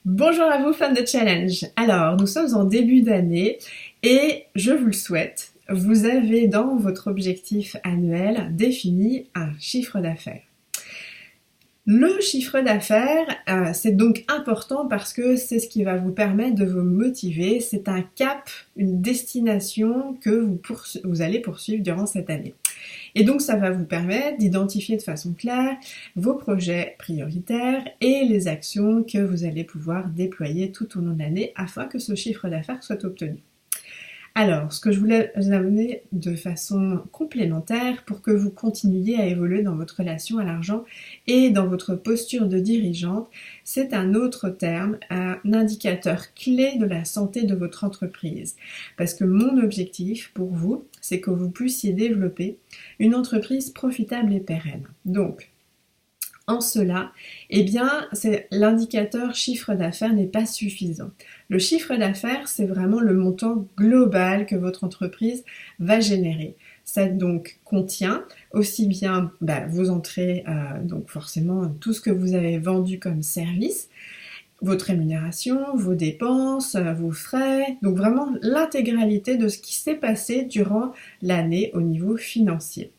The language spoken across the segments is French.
Bonjour à vous fans de challenge. Alors, nous sommes en début d'année et je vous le souhaite, vous avez dans votre objectif annuel défini un chiffre d'affaires. Le chiffre d'affaires, c'est donc important parce que c'est ce qui va vous permettre de vous motiver. C'est un cap, une destination que vous allez poursuivre durant cette année. Et donc ça va vous permettre d'identifier de façon claire vos projets prioritaires et les actions que vous allez pouvoir déployer tout au long de l'année afin que ce chiffre d'affaires soit obtenu. Alors, ce que je voulais vous amener de façon complémentaire pour que vous continuiez à évoluer dans votre relation à l'argent et dans votre posture de dirigeante, c'est un autre terme, un indicateur clé de la santé de votre entreprise. Parce que mon objectif pour vous, c'est que vous puissiez développer une entreprise profitable et pérenne. Donc, en cela, eh bien, l'indicateur chiffre d'affaires n'est pas suffisant. Le chiffre d'affaires, c'est vraiment le montant global que votre entreprise va générer. Ça donc contient aussi bien vos entrées, donc forcément tout ce que vous avez vendu comme service, votre rémunération, vos dépenses, vos frais, donc vraiment l'intégralité de ce qui s'est passé durant l'année au niveau financier.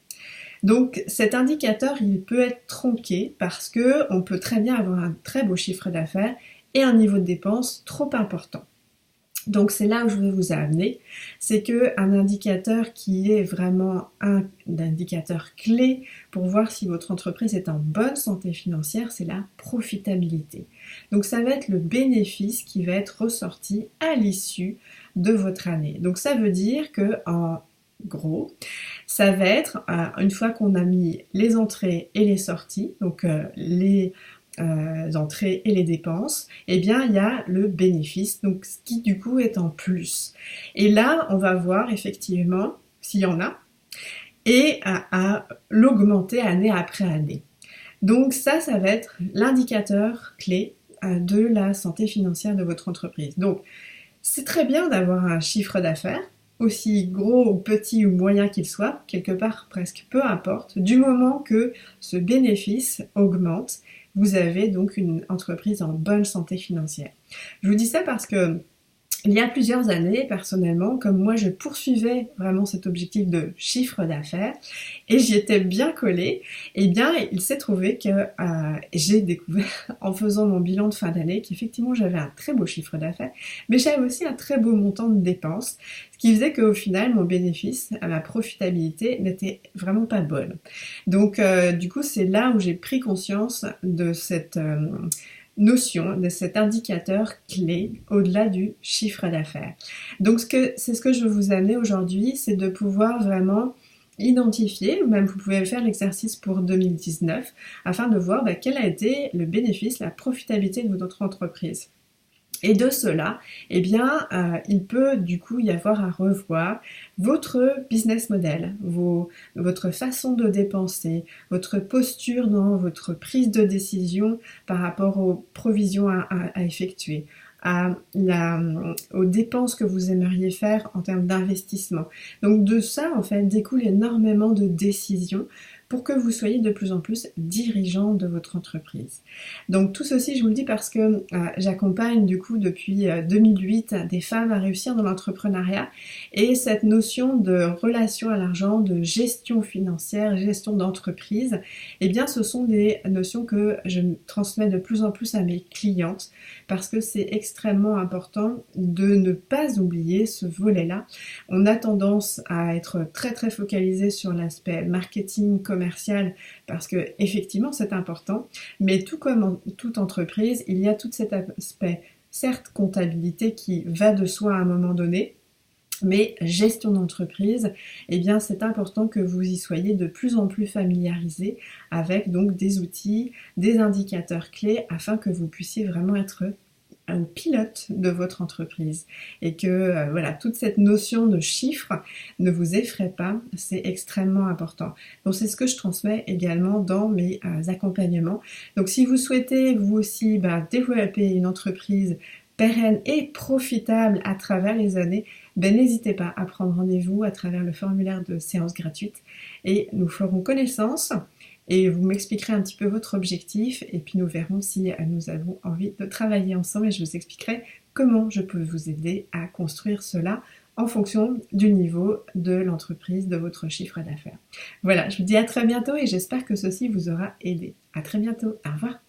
Donc cet indicateur, il peut être tronqué parce que on peut très bien avoir un très beau chiffre d'affaires et un niveau de dépenses trop important. Donc c'est là où je veux vous amener, c'est qu'un indicateur qui est vraiment un indicateur clé pour voir si votre entreprise est en bonne santé financière, c'est la profitabilité. Donc ça va être le bénéfice qui va être ressorti à l'issue de votre année. Donc ça veut dire que en gros, ça va être, une fois qu'on a mis les entrées et les sorties, donc les entrées et les dépenses, eh bien il y a le bénéfice, donc ce qui du coup est en plus. Et là, on va voir effectivement s'il y en a, et à l'augmenter année après année. Donc ça va être l'indicateur clé de la santé financière de votre entreprise. Donc c'est très bien d'avoir un chiffre d'affaires, aussi gros ou petit ou moyen qu'il soit, quelque part presque peu importe, du moment que ce bénéfice augmente, vous avez donc une entreprise en bonne santé financière. Je vous dis ça parce que il y a plusieurs années, personnellement, comme moi je poursuivais vraiment cet objectif de chiffre d'affaires et j'y étais bien collée, eh bien il s'est trouvé que j'ai découvert en faisant mon bilan de fin d'année qu'effectivement j'avais un très beau chiffre d'affaires, mais j'avais aussi un très beau montant de dépenses, ce qui faisait qu'au final mon bénéfice, ma profitabilité n'était vraiment pas bonne. Donc du coup c'est là où j'ai pris conscience de cette notion, de cet indicateur clé au-delà du chiffre d'affaires. Donc c'est ce que je veux vous amener aujourd'hui, c'est de pouvoir vraiment identifier, ou même vous pouvez faire l'exercice pour 2019, afin de voir quel a été le bénéfice, la profitabilité de votre entreprise. Et de cela, eh bien, il peut du coup y avoir à revoir votre business model, votre façon de dépenser, votre posture dans votre prise de décision par rapport aux provisions à effectuer, aux dépenses que vous aimeriez faire en termes d'investissement. Donc de ça, en fait, découle énormément de décisions pour que vous soyez de plus en plus dirigeant de votre entreprise. Donc tout ceci, je vous le dis parce que j'accompagne du coup depuis 2008 des femmes à réussir dans l'entrepreneuriat, et cette notion de relation à l'argent, de gestion financière, gestion d'entreprise, eh bien ce sont des notions que je transmets de plus en plus à mes clientes parce que c'est extrêmement important de ne pas oublier ce volet-là. On a tendance à être très très focalisé sur l'aspect marketing, commercial, parce que effectivement c'est important, mais tout comme en toute entreprise, il y a tout cet aspect, certes comptabilité qui va de soi à un moment donné, mais gestion d'entreprise, eh bien c'est important que vous y soyez de plus en plus familiarisés avec donc des outils, des indicateurs clés afin que vous puissiez vraiment être un pilote de votre entreprise et que voilà, toute cette notion de chiffre ne vous effraie pas, c'est extrêmement important. Donc c'est ce que je transmets également dans mes accompagnements. Donc si vous souhaitez vous aussi développer une entreprise pérenne et profitable à travers les années, n'hésitez pas à prendre rendez-vous à travers le formulaire de séance gratuite et nous ferons connaissance. et vous m'expliquerez un petit peu votre objectif et puis nous verrons si nous avons envie de travailler ensemble et je vous expliquerai comment je peux vous aider à construire cela en fonction du niveau de l'entreprise, de votre chiffre d'affaires. Voilà, je vous dis à très bientôt et j'espère que ceci vous aura aidé. À très bientôt, au revoir.